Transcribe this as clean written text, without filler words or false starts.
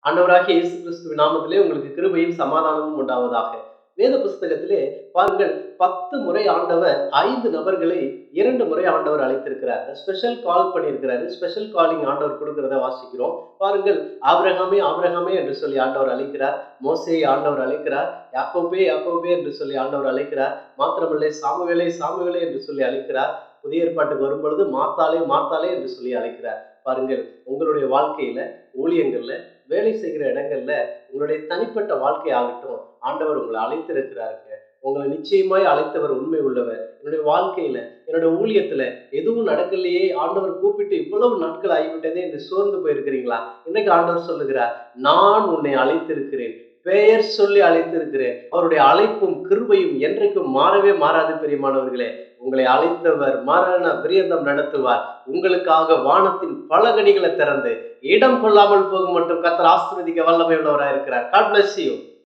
ஆண்டவராகிய இயேசு கிறிஸ்துவின் நாமத்திலே உங்களுக்கு கிருபையும் சமாதானமும் உண்டாவதாக. வேத புஸ்தகத்திலே பாருங்கள், 10 முறை ஆண்டவர் 5 நபர்களை 2 முறை ஆண்டவர் அழைத்திருக்கிறார். ஸ்பெஷல் கால் பண்ணியிருக்கிறாரு. ஸ்பெஷல் காலிங் ஆண்டவர் கொடுக்கிறத வாசிக்கிறோம். பாருங்கள், ஆபிரகாமே ஆபிரகாமே என்று சொல்லி ஆண்டவர் அழைக்கிறார். மோசேயை ஆண்டவர் அழைக்கிறார். யாக்கோபே யாக்கோபே என்று சொல்லி ஆண்டவர் அழைக்கிறார். மாத்திரமல்ல, சாமுவேலே சாமுவேலே என்று சொல்லி அழைக்கிறார். புதிய ஏற்பாட்டுக்கு வரும்பொழுது மார்த்தாளே மார்த்தாளே என்று சொல்லி அழைக்கிறார். பாருங்கள், உங்களுடைய வாழ்க்கையில, ஊழியங்கள்ல, வேலை செய்கிற இடங்கள்ல, உங்களுடைய தனிப்பட்ட வாழ்க்கை ஆகட்டும், ஆண்டவர் உங்களை அழைத்திருக்கிறாருங்க. உங்களை நிச்சயமாய் அழைத்தவர் உண்மை உள்ளவர். என்னுடைய வாழ்க்கையில, என்னுடைய ஊழியத்துல எதுவும் நடக்கலையே, ஆண்டவர் கூப்பிட்டு இவ்வளவு நாட்கள் ஆகிவிட்டதே என்று சோர்ந்து போயிருக்கிறீங்களா? இன்னைக்கு ஆண்டவர் சொல்லுகிறார், நான் உன்னை அழைத்திருக்கிறேன், பெயர் சொல்லி அழைத்திருக்கிறேன். அவருடைய அழைப்பும் கிருபையும் என்றைக்கும் மாறவே மாறாது. பிரியமானவர்களே, உங்களை அழைத்தவர் மரண பிரியந்தம் நடத்துவார். உங்களுக்காக வானத்தின் பல கனிகளை திறந்து இடம் கொள்ளாமல் போகும் மட்டும் கர்த்தர் ஆசீர்வதிக்க வல்லமை உள்ளவராக இருக்கிறார். God bless you.